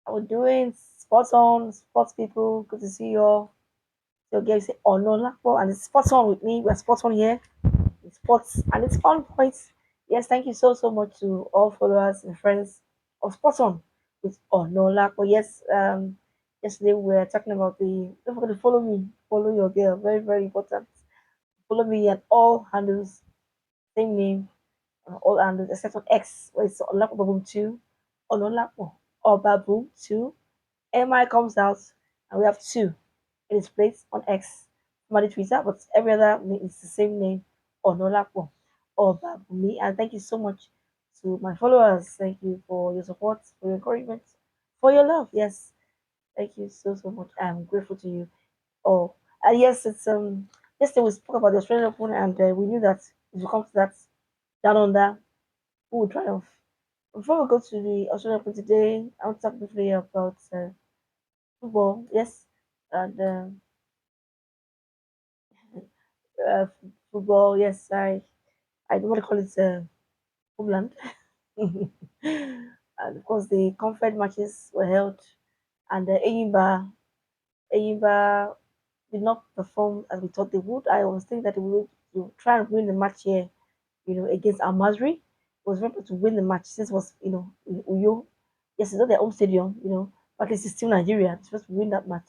How we doing? Sports on, sports people. Good to see you all. So again, say oh no, Lakpo, and it's sports on with me. We're sports on here. It's sports and it's fun points. Yes, thank you so much to all followers and friends of Sports On with oh no Lakpo. Yes, yesterday we were talking about the. Don't forget to follow me. Follow your girl. Very important. Follow me at all handles. Same name all handles except on X where it's Olapo Boom 2. Onolapo or Baboom 2. MI comes out and we have two in its place on X, formerly Twitter, but every other name is the same name, Onolapo or Babumi. And thank you so much to my followers. Thank you for your support, for your encouragement, for your love. Yes, thank you so much. I'm grateful to you all. Yes, it's yesterday we spoke about the Australian Open, and we knew that if you come to that down under, who would triumph. Before we go to the Australian Open today, I want to talk briefly about football. Yes, and uh, football. Yes, I don't want to call it homeland. And of course, the conference matches were held, and Enyimba did not perform as we thought they would. I was thinking that they would try and win the match here, against Al Masry. It was very important to win the match since it was, in Uyo. Yes, it's not their home stadium, but at least it's still Nigeria. They're supposed to win that match.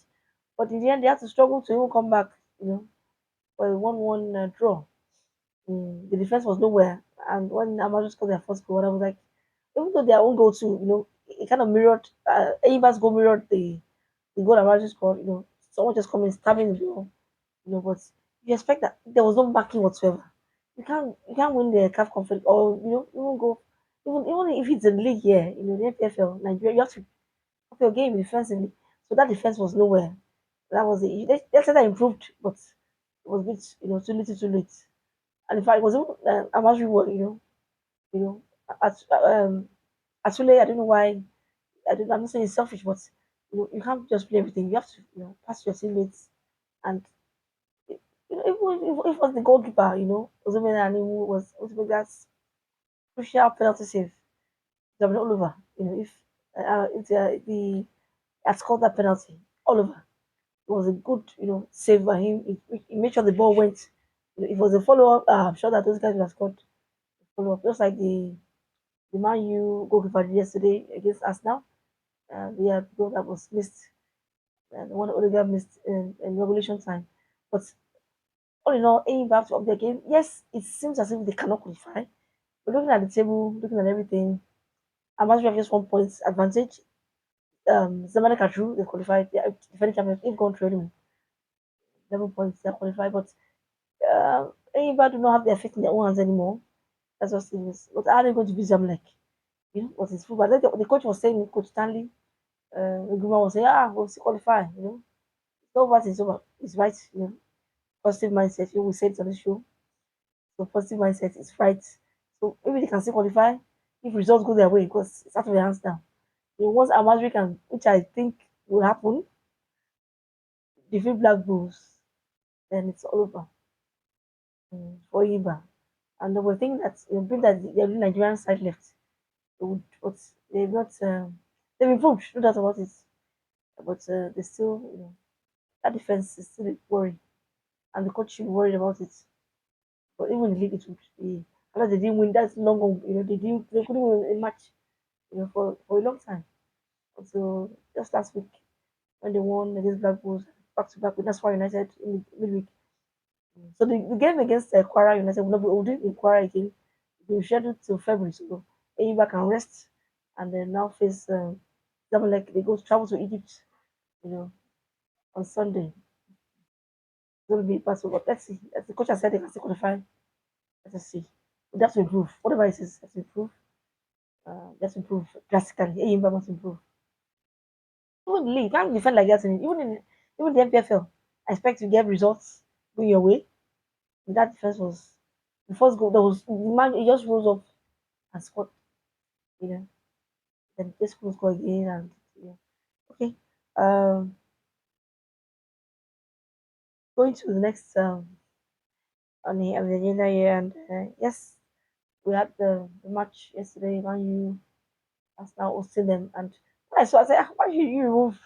But in the end, they had to struggle to even come back, for a 1-1 draw. The defense was nowhere. And when Amaju scored their first goal, I was like, even though their own goal too, it kind of mirrored, Enyimba's goal mirrored the goal Amaju scored, someone just coming, stabbing the ball, but you expect that there was no backing whatsoever. You can't win the CAF conference or even go even if it's a league year, the NPFL Nigeria, you have to up your game defensively. So that defense was nowhere. That was it. They said that improved, but it was a bit too little too late. And in fact, it was even Amazon were you know at actually I don't know why I'm not saying it's selfish, but you can't just play everything. You have to pass your teammates and even if it was the goalkeeper, Ozumena who was ultimately that crucial penalty save, it would have been all over. If the had scored that penalty, all over. It was a good, save by him. He made sure the ball went. If it was a follow up, I'm sure that those guys would have scored a follow up, just like the Man U goalkeeper did yesterday against Arsenal. They had goal that was missed, and one other guy missed in regulation time. But all in all, aiming back to up their game, yes, it seems as if they cannot qualify. But looking at the table, looking at everything, Amazon have just 1 point advantage. Zamalek are through, they qualified. They are defending champions. They've gone through anyway. 11 points, they're qualified. But Enyimba do not have their fate in their own hands anymore. That's what it is. But are they going to beat Zamalek? What is football? The coach was saying, Coach Stanley, Nguma was saying, we'll still qualify. It's over, it's over. It's right. Positive mindset. We said it on the show. So positive mindset is right. So maybe they can still qualify if results go their way because it's out of their hands now. Once Amazri can, which I think will happen, defeat Black Bulls, then it's all over for Iba. And they were thinking that bring that the only Nigerian side left. But they've not. They've improved, no doubt about it. But they still, that defense is still a worry, and the coach should be worried about it. But even in the league, it would be. Unless they didn't win, that's long. They couldn't win a match, for a long time. So just last week when they won against Black Bulls back to back with Nasarawa United in the midweek. So the game against Kwara United will not be holding in Kwara again. It will be scheduled till February. So Enyimba can rest and then now face Zamalek. They go to travel to Egypt, you know, on Sunday. It's going to be possible. But let's see. As the coach has said, they can still qualify. Let us see. We have to improve. Whatever it is, let's improve. Let's improve drastically. Enyimba must improve. Even the league, you can't defend like that. Even the MPFL, I expect to get results going your way. That defense was the first goal. There was the man. He just rose up and scored. You know, then this could score again and okay. Um, going to the next on the agenda here, and yes, we had the match yesterday. Man U has now hosting them, and I saw, I said, "Ah, why should you remove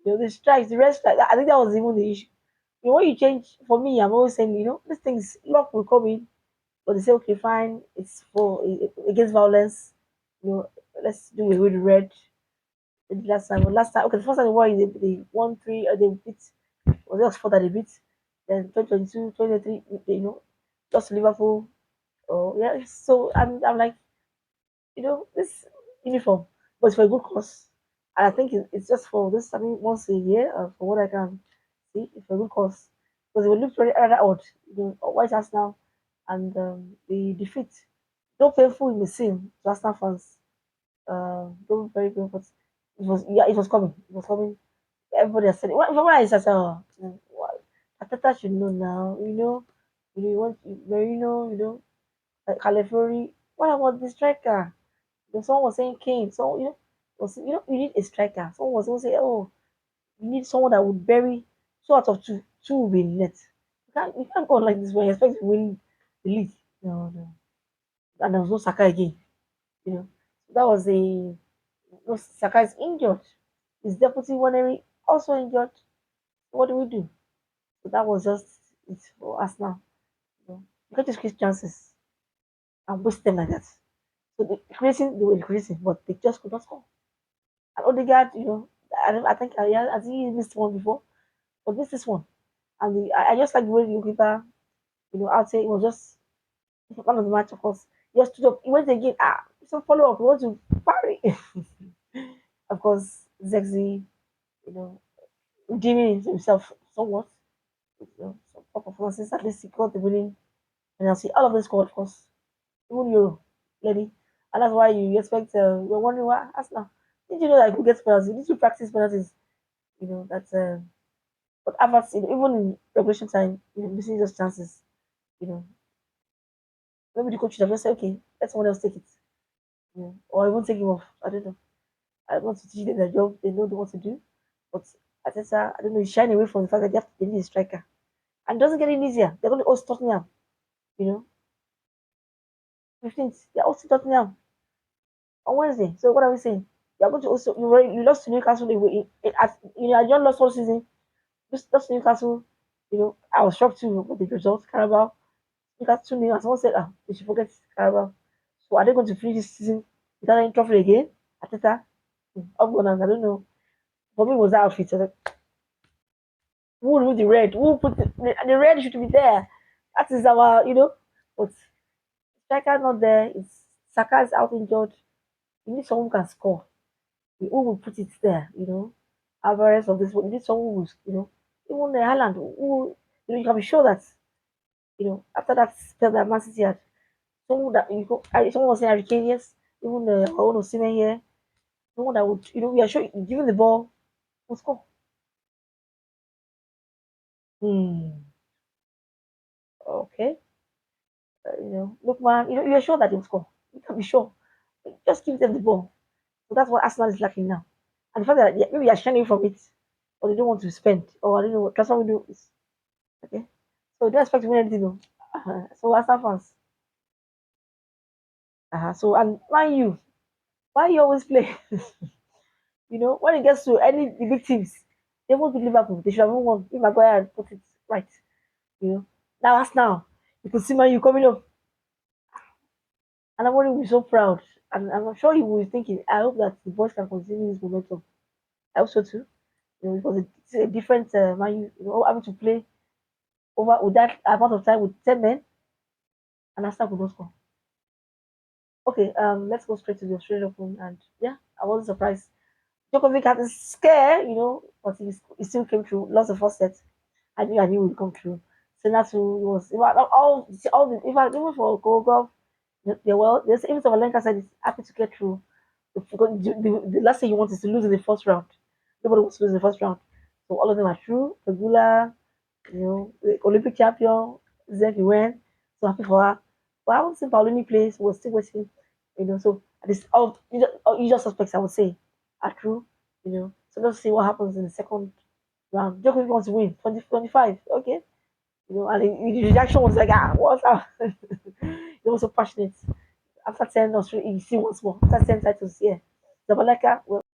the strikes, the rest strike?" I think that was even the issue. When you change, for me, I'm always saying, these things, luck will come in, but they say, okay, fine, it's for against violence. You know, let's do away with the red. The last time, okay, the first time they won, they won three, they beat, was it Oxford that they beat? Then 2022, 2023, lost to Liverpool. Oh, yeah, so I'm like, this uniform was for a good cause. And I think it's just for this, I mean, once a year, for what I can see, it's for a good cause. Because it will look very rather odd, White Arsenal and the defeat. Though painful in the scene to Arsenal fans, though very painful, but it was coming. It was coming. Everybody has said it. When I said, oh, well, Ateta should know now, you want, Califury. What about the striker? Someone was saying Kane. So you need a striker. Someone was going to say, oh, you need someone that would bury two out of two. Two will be in net. You can't go on like this when you expect to win the league. No, no. And there was no Saka again. You know, that was a no, Saka is injured. His deputy Waneri also injured. What do we do? So that was just it for us now. You can't just create chances and waste them like that. So they were increasing, but they just could not score. And Odegaard, I think I think he missed one before, but missed this one. And I just like the way the goalkeeper, I'd say it was just one of the match, of course. He just stood up, he went again, some follow up, he wants to parry. Of course, Zexy, you know, redeeming himself somewhat. Some poor performances, at least he got the winning penalty. All of this scored, of course. Even Euro, lady. And that's why you expect, you're wondering why Arsenal. Did you know that you could get penalties? Did you practice penalties? That's but Havertz, even in regulation time, missing those chances, you know, maybe the coach should have just said, okay, let someone else take it, or even take him off. I don't know. I want to teach them their job. They know what to do, but Ateta, I don't know, he's shying away from the fact that they need a striker, and it doesn't get any easier. They're going to host Tottenham, you know, 15th. They're hosting Tottenham on Wednesday. So what are we saying? You're going to also you lost to Newcastle. You lost all season. Just lost to Newcastle. I was shocked too with the results. Carabao. Newcastle 2-0, and someone said, they should forget Carabao. So are they going to finish this season without any trophy again? Ateta, up gunners, I don't know. For me, it was that outfit. I was like, who will remove the red? Who put the red should be there? That is our, but striker not there. It's Saka is out injured. You need someone who can score. Who will put it there? Alvarez of this one. You need someone who's, even the Haaland, who, you can be sure that, after that spell that Man City had, someone that someone was saying Harry Kane, yes, even the own Osimhen here, someone that would, we are sure given the ball, will score. Hmm. Okay. Look, man, you are sure that they'll score. You can be sure. Just give them the ball. So that's what Arsenal is lacking now. And the fact that maybe they are shining from it, or they don't want to spend, or I don't know what transfer window is. Okay. So don't expect to win anything, though. So Arsenal fans. So and mind you, why you always play? When it gets to any the big teams, they won't beat Liverpool. They should have won. If Maguire had put it right, you know. Now Arsenal, you could see Man you coming up, and everybody will be so proud. And I'm sure he will be thinking, I hope that the boys can continue this momentum. I hope so too. Because it's a different Man having to play over with that amount of time with 10 men, and Arsenal could not score. Okay, let's go straight to the Australian Open, and yeah, I wasn't surprised. Djokovic had a scare, but he still came through. Lost the first set. I knew it would come through. Senatu was in fact, all the in fact, even for Gogov, there's even Sabalenka said he's happy to get through. The last thing you want is to lose in the first round. Nobody wants to lose in the first round. So all of them are through. Pegula, the Olympic champion, Zeki went. So happy for her. But I haven't seen Paulini play, so we're still waiting. So this all usual suspects I would say are true. So let's see what happens in the second round. Djokovic wants to win 2025. Okay. And the reaction was like, what's up? He was so passionate. After 10 Australia, he still wants more. After 10 titles, yeah. Zabaleka.